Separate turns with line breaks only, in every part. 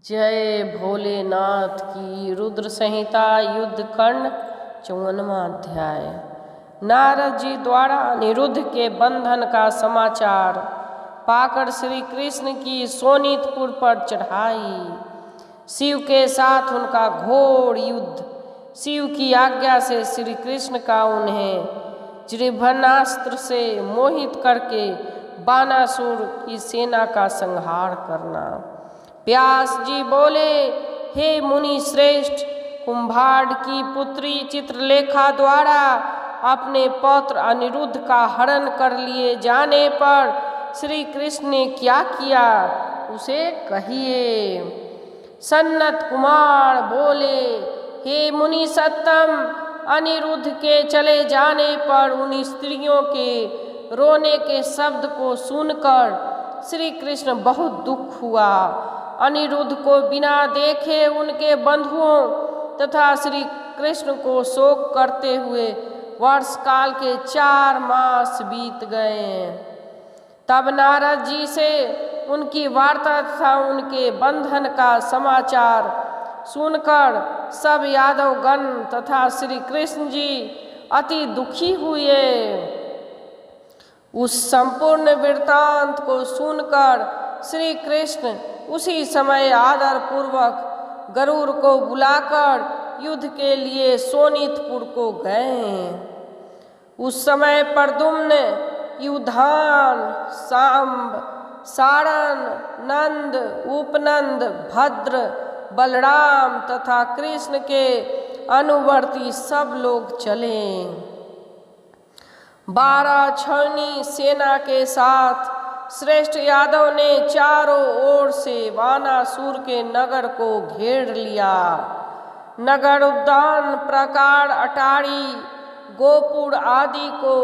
जय भोलेनाथ की। रुद्र संहिता युद्ध खंड 54वां अध्याय। नारद जी द्वारा अनिरुद्ध के बंधन का समाचार पाकर श्री कृष्ण की सोनीतपुर पर चढ़ाई। शिव के साथ उनका घोर युद्ध। शिव की आज्ञा से श्री कृष्ण का उन्हें त्रिभुवनास्त्र से मोहित करके बानासुर की सेना का संहार करना। व्यास जी बोले, हे मुनि श्रेष्ठ, कुंभार की पुत्री चित्रलेखा द्वारा अपने पौत्र अनिरुद्ध का हरण कर लिए जाने पर श्री कृष्ण ने क्या किया, उसे कहिए। सन्नत कुमार बोले, हे मुनि सत्तम, अनिरुद्ध के चले जाने पर उन स्त्रियों के रोने के शब्द को सुनकर श्री कृष्ण बहुत दुख हुआ। अनिरुद्ध को बिना देखे उनके बंधुओं तथा श्री कृष्ण को शोक करते हुए वर्ष काल के 4 मास बीत गए। तब नारद जी से उनकी वार्ता तथा उनके बंधन का समाचार सुनकर सब यादव गण तथा श्री कृष्ण जी अति दुखी हुए। उस संपूर्ण वृत्तांत को सुनकर श्री कृष्ण उसी समय आदर पूर्वक गरुड़ को बुलाकर युद्ध के लिए सोनीतपुर को गए। उस समय प्रद्युम्न, युधान, सांब, सारण, नंद, उपनंद, भद्र, बलराम तथा कृष्ण के अनुवर्ती सब लोग चले। 12 छौनी सेना के साथ श्रेष्ठ यादव ने चारों ओर से बानासुर के नगर को घेर लिया। नगर उद्यान, प्राकार, अटारी, गोपुर आदि को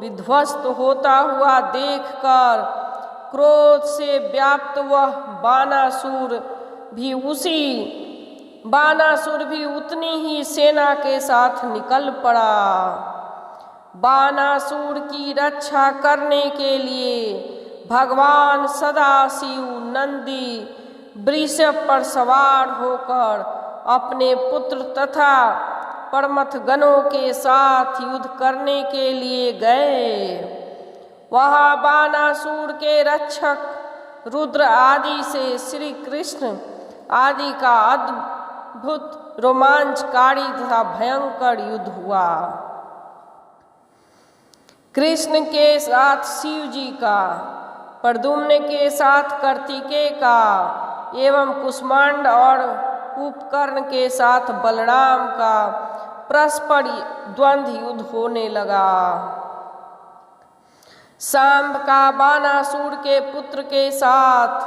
विध्वस्त होता हुआ देखकर क्रोध से व्याप्त वह बानासुर भी उतनी ही सेना के साथ निकल पड़ा। बानासुर की रक्षा करने के लिए भगवान सदाशिव नंदी वृषभ पर सवार होकर अपने पुत्र तथा परमथ गणों के साथ युद्ध करने के लिए गए। वहाँ बानासुर के रक्षक रुद्र आदि से श्री कृष्ण आदि का अद्भुत रोमांचकारी तथा भयंकर युद्ध हुआ। कृष्ण के साथ शिव जी का, प्रद्युम्न के साथ कार्तिकेय का एवं कुष्मांड और उपकर्ण के साथ बलराम का परस्पर द्वंद्व युद्ध होने लगा। सांब का बानासुर के पुत्र के साथ,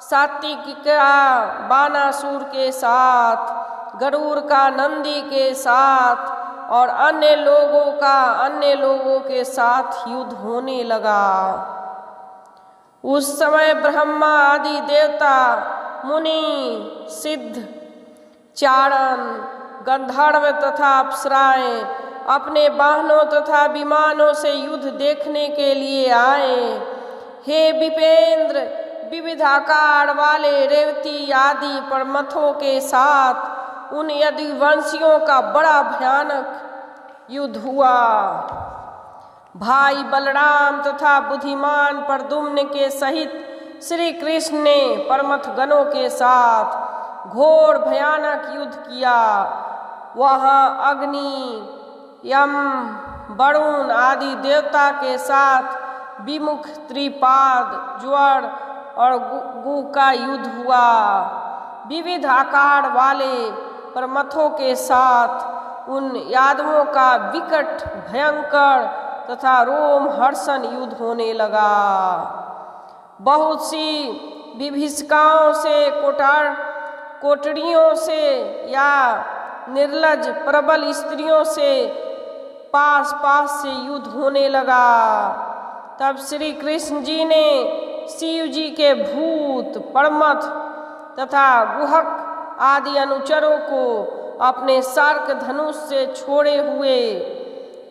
सात्विक का बानासुर के साथ, गरुड़ का नंदी के साथ और अन्य लोगों के साथ युद्ध होने लगा। उस समय ब्रह्मा आदि देवता, मुनि, सिद्ध, चारण, गंधर्व तथा अप्सराएं अपने वाहनों तथा विमानों से युद्ध देखने के लिए आए। हे विपेंद्र, विविध आकार वाले रेवती आदि परमथों के साथ उन यदुवंशियों का बड़ा भयानक युद्ध हुआ। भाई बलराम तथा बुद्धिमान प्रद्युम्न के सहित श्री कृष्ण ने परमथ गणों के साथ घोर भयानक युद्ध किया। वहाँ अग्नि, यम, वरुण आदि देवता के साथ विमुख, त्रिपाद, ज्वर और गु का युद्ध हुआ। विविध आकार वाले परमथों के साथ उन यादवों का विकट, भयंकर तथा रोम हर्षण युद्ध होने लगा। बहुत सी विभीषिकाओं से, कोटड़ियों से या निर्लज प्रबल स्त्रियों से पास से युद्ध होने लगा। तब श्री कृष्ण जी ने शिव जी के भूत, परमथ तथा गुहक आदि अनुचरों को अपने सर्क धनुष से छोड़े हुए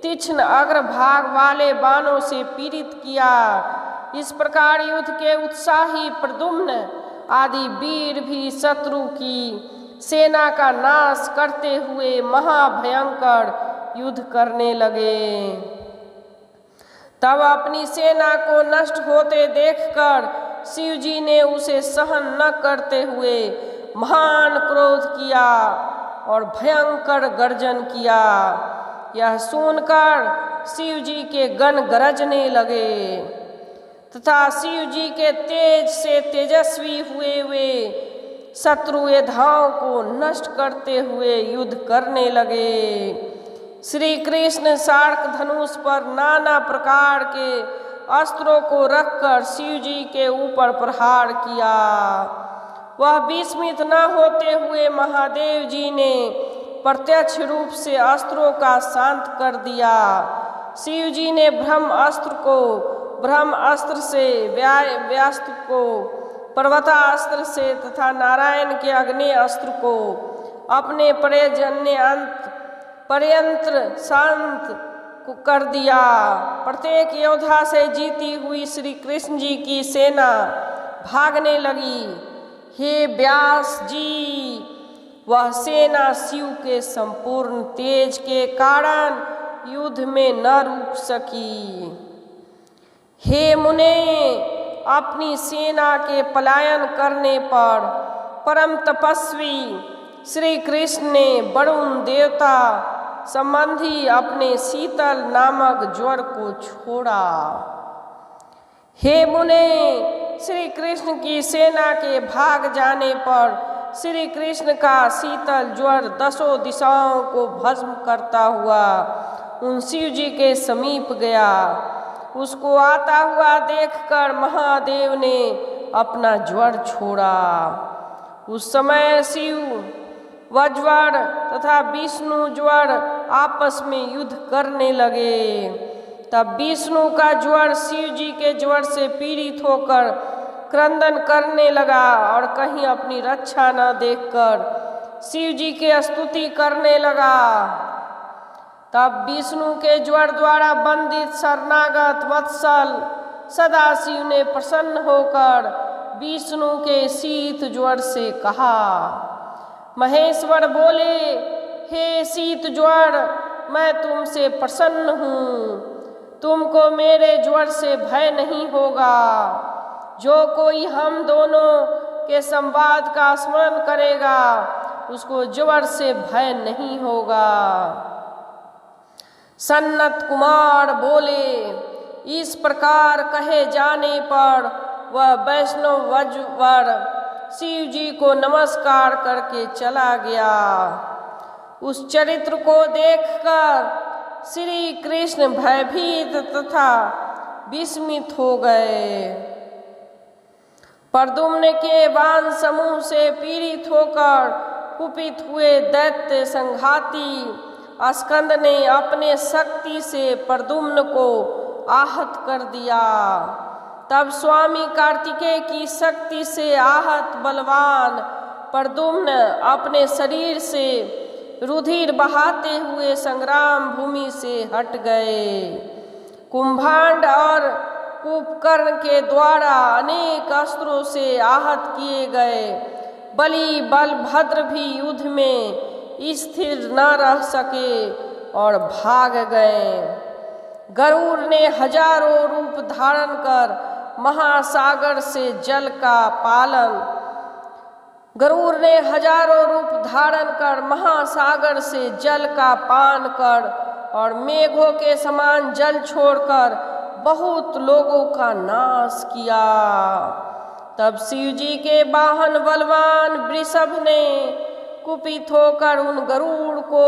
तीक्ष्ण अग्रभाग वाले बाणों से पीड़ित किया। इस प्रकार युद्ध के उत्साही प्रद्युम्न आदि वीर भी शत्रु की सेना का नाश करते हुए महाभयंकर युद्ध करने लगे। तब अपनी सेना को नष्ट होते देखकर शिव जी ने उसे सहन न करते हुए महान क्रोध किया और भयंकर गर्जन किया। यह सुनकर शिव जी के गण गरजने लगे तथा शिव जी के तेज से तेजस्वी हुए वे शत्रु योद्धाओं को नष्ट करते हुए युद्ध करने लगे। श्री कृष्ण शार्क धनुष पर नाना प्रकार के अस्त्रों को रखकर शिव जी के ऊपर प्रहार किया। वह विस्मित न होते हुए महादेव जी ने प्रत्यक्ष रूप से अस्त्रों का शांत कर दिया। शिव जी ने ब्रह्म अस्त्र से, व्यास्त्र को पर्वतास्त्र से तथा नारायण के अग्नि अस्त्र को अपने पर्यंत्र शांत कर दिया। प्रत्येक योद्धा से जीती हुई श्री कृष्ण जी की सेना भागने लगी। हे व्यास जी, वह सेना शिव के संपूर्ण तेज के कारण युद्ध में न रुक सकी। हे मुने, अपनी सेना के पलायन करने पर परम तपस्वी श्री कृष्ण ने वरुण देवता संबंधी अपने शीतल नामक ज्वर को छोड़ा। हे मुने, श्री कृष्ण की सेना के भाग जाने पर श्री कृष्ण का शीतल ज्वर 10 दिशाओं को भस्म करता हुआ उन शिव जी के समीप गया। उसको आता हुआ देखकर महादेव ने अपना ज्वर छोड़ा। उस समय शिव वज्वर तथा विष्णु ज्वर आपस में युद्ध करने लगे। तब विष्णु का ज्वर शिव जी के ज्वर से पीड़ित होकर क्रंदन करने लगा और कहीं अपनी रक्षा न देखकर शिव जी की स्तुति करने लगा। तब विष्णु के ज्वर द्वारा बंदित शरणागत वत्सल सदाशिव ने प्रसन्न होकर विष्णु के शीत ज्वर से कहा। महेश्वर बोले, हे शीत ज्वर, मैं तुमसे प्रसन्न हूँ। तुमको मेरे ज्वर से भय नहीं होगा। जो कोई हम दोनों के संवाद का स्मरण करेगा उसको ज्वर से भय नहीं होगा। सन्नत कुमार बोले, इस प्रकार कहे जाने पर वह वैष्णव वज्वर शिव जी को नमस्कार करके चला गया। उस चरित्र को देखकर श्री कृष्ण भयभीत तथा विस्मित हो गए। प्रद्युम्न के बाण समूह से पीड़ित होकर कुपित हुए दैत्य संघाती स्कंद ने अपने शक्ति से प्रद्युम्न को आहत कर दिया। तब स्वामी कार्तिकेय की शक्ति से आहत बलवान प्रद्युम्न अपने शरीर से रुधिर बहाते हुए संग्राम भूमि से हट गए। कुंभांड और कुंभकर्ण के द्वारा अनेक अस्त्रों से आहत किए गए बलि बलभद्र भी युद्ध में स्थिर न रह सके और भाग गए। गरुड़ ने हजारों रूप धारण कर महासागर से जल का पालन गरुड़ ने हजारों रूप धारण कर महासागर से जल का पान कर और मेघों के समान जल छोड़कर बहुत लोगों का नाश किया। तब शिव जी के वाहन बलवान वृषभ ने कुपित होकर उन गरुड़ को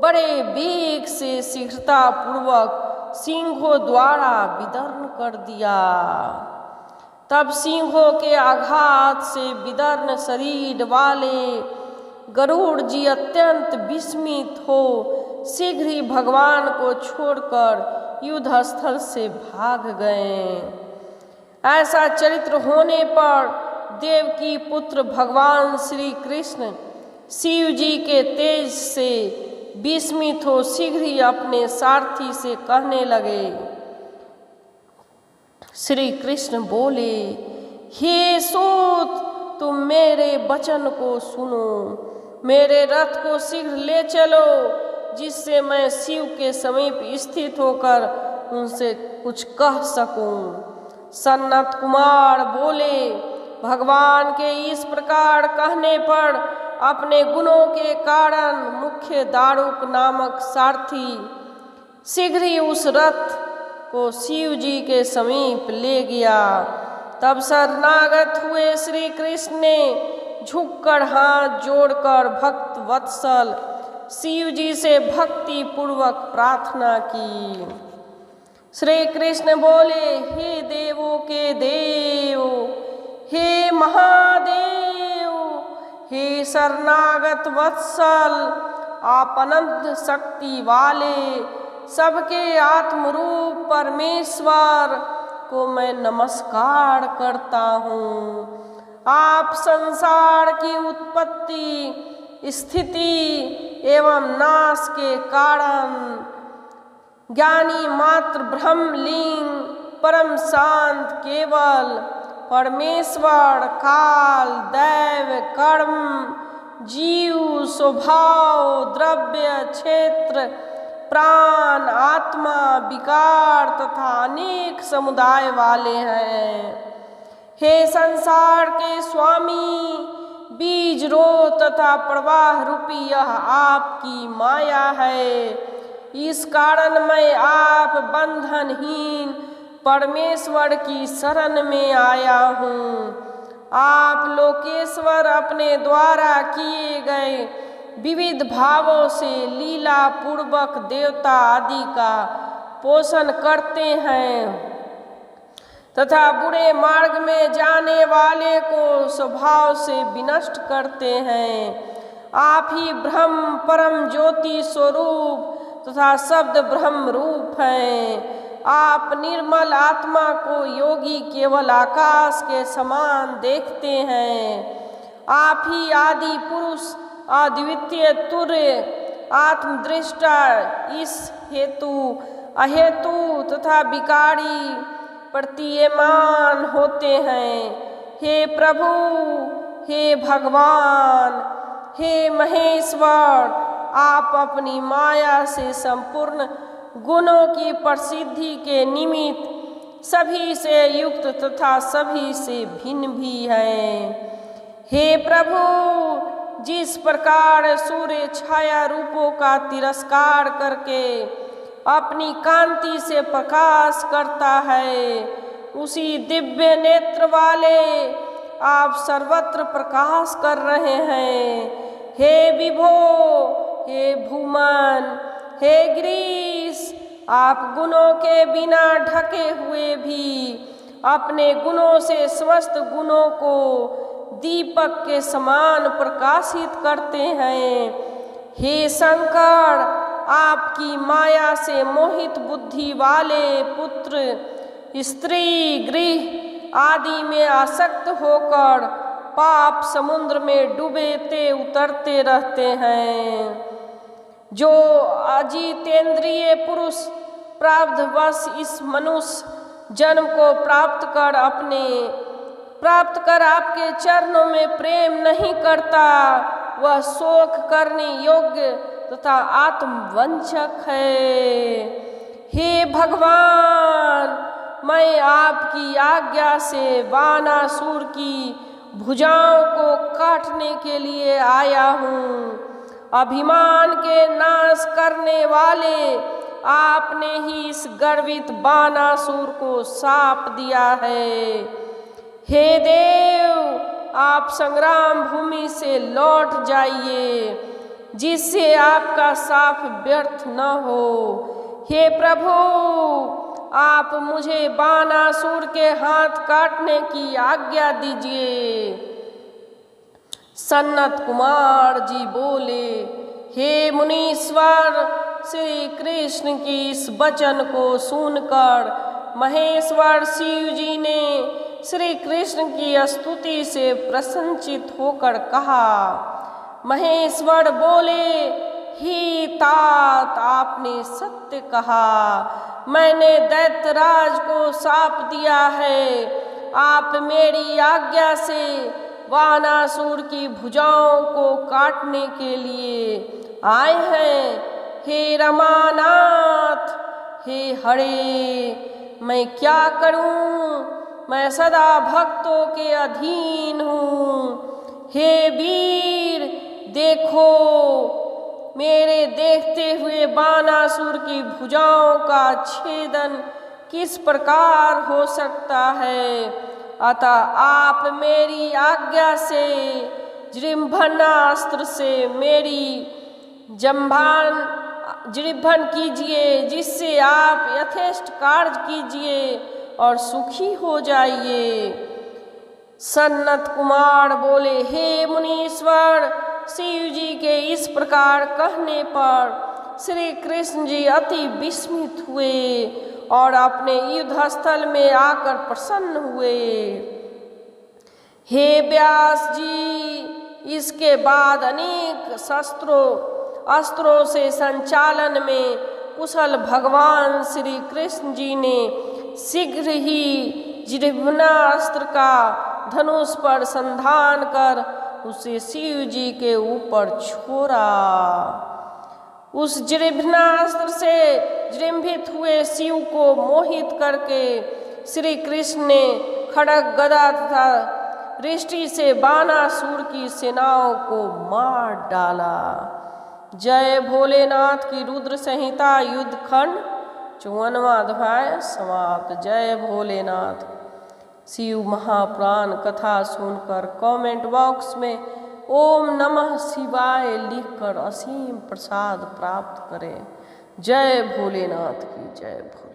बड़े वेग से शीघ्रता पूर्वक सिंहों द्वारा विदर्न कर दिया। तब सिंहों के आघात से विदर्न शरीर वाले गरुड़ जी अत्यंत विस्मित हो शीघ्र ही भगवान को छोड़कर युद्ध स्थल से भाग गए। ऐसा चरित्र होने पर देवकी पुत्र भगवान श्री कृष्ण शिव जी के तेज से विस्मित हो शीघ्र ही अपने सारथी से कहने लगे। श्री कृष्ण बोले, हे सूत, तुम मेरे वचन को सुनो। मेरे रथ को शीघ्र ले चलो, जिससे मैं शिव के समीप स्थित होकर उनसे कुछ कह सकूं। सनत कुमार बोले, भगवान के इस प्रकार कहने पर अपने गुणों के कारण मुख्य दारुक नामक सारथी शीघ्र ही उस रथ को शिव जी के समीप ले गया। तब शरणागत हुए श्री कृष्ण ने झुककर हाथ जोड़कर भक्त वत्सल शिव जी से भक्ति पूर्वक प्रार्थना की। श्री कृष्ण बोले, हे देवों के देव, हे महादेव, हे शरणागत वत्सल, आप अनंत शक्ति वाले सबके आत्मरूप परमेश्वर को मैं नमस्कार करता हूँ। आप संसार की उत्पत्ति, स्थिति एवं नाश के कारण ज्ञानी मात्र ब्रह्मलिंग परम शांत केवल परमेश्वर काल दैव कर्म जीव स्वभाव द्रव्य क्षेत्र प्राण आत्मा विकार तथा अनेक समुदाय वाले हैं। हे संसार के स्वामी, बीज रो तथा प्रवाह रूपी यह आपकी माया है। इस कारण मैं आप बंधनहीन परमेश्वर की शरण में आया हूँ। आप लोकेश्वर अपने द्वारा किए गए विविध भावों से लीला पूर्वक देवता आदि का पोषण करते हैं तथा बुरे मार्ग में जाने वाले को स्वभाव से विनष्ट करते हैं। आप ही ब्रह्म परम ज्योति स्वरूप तथा शब्द ब्रह्म रूप हैं। आप निर्मल आत्मा को योगी केवल आकाश के समान देखते हैं। आप ही आदि पुरुष अद्वितीय तुर्य आत्मदृष्टा इस हेतु अहेतु तथा विकारी प्रतीयमान होते हैं। हे प्रभु, हे भगवान, हे महेश्वर, आप अपनी माया से संपूर्ण गुणों की प्रसिद्धि के निमित्त सभी से युक्त तथा सभी से भिन्न भी हैं। हे प्रभु, जिस प्रकार सूर्य छाया रूपों का तिरस्कार करके अपनी कांति से प्रकाश करता है, उसी दिव्य नेत्र वाले आप सर्वत्र प्रकाश कर रहे हैं। हे विभो, हे भूमन, हे गिरीश, आप गुणों के बिना ढके हुए भी अपने गुणों से समस्त गुणों को दीपक के समान प्रकाशित करते हैं। हे शंकर, आपकी माया से मोहित बुद्धि वाले पुत्र स्त्री गृह आदि में आसक्त होकर पाप समुद्र में डूबते उतरते रहते हैं। जो अजितेंद्रिय पुरुष प्रारब्धवश इस मनुष्य जन्म को प्राप्त कर आपके चरणों में प्रेम नहीं करता, वह शोक करने योग्य तथा आत्मवंचक है। हे भगवान, मैं आपकी आज्ञा से वानासुर की भुजाओं को काटने के लिए आया हूँ। अभिमान के नाश करने वाले आपने ही इस गर्वित बानासुर को शाप दिया है। हे देव, आप संग्राम भूमि से लौट जाइए, जिससे आपका शाप व्यर्थ न हो। हे प्रभु, आप मुझे बानासुर के हाथ काटने की आज्ञा दीजिए। सनत कुमार जी बोले, हे मुनीश्वर, श्री कृष्ण की इस वचन को सुनकर महेश्वर शिव जी ने श्री कृष्ण की स्तुति से प्रसन्नचित होकर कहा। महेश्वर बोले, हे तात, आपने सत्य कहा। मैंने दैत्यराज को शाप दिया है। आप मेरी आज्ञा से वानासुर की भुजाओं को काटने के लिए आए हैं। हे रमानाथ, हे हरे, मैं क्या करूं? मैं सदा भक्तों के अधीन हूँ। हे वीर, देखो मेरे देखते हुए बानासुर की भुजाओं का छेदन किस प्रकार हो सकता है। अतः आप मेरी आज्ञा से जृंभनास्त्र से मेरी जृंभन कीजिए, जिससे आप यथेष्ट कार्य कीजिए और सुखी हो जाइए। सनत कुमार बोले, हे मुनीश्वर, शिव जी के इस प्रकार कहने पर श्री कृष्ण जी अति विस्मित हुए और अपने युद्ध स्थल में आकर प्रसन्न हुए। हे व्यास जी, इसके बाद अनेक अस्त्रों से संचालन में कुशल भगवान श्री कृष्ण जी ने शीघ्र ही जिह्वास्त्र का धनुष पर संधान कर उसे शिव जी के ऊपर छोड़ा। उस जिह्वास्त्र से जृंभित हुए शिव को मोहित करके श्री कृष्ण ने खड्ग गदा तथा दृष्टि से बानासुर की सेनाओं को मार डाला। जय भोलेनाथ की रुद्र संहिता युद्ध खंड 54वां अध्याय समाप्त। जय भोलेनाथ। शिव महापुराण कथा सुनकर कमेंट बॉक्स में ओम नमः शिवाय लिखकर असीम प्रसाद प्राप्त करें। जय भोलेनाथ की जय।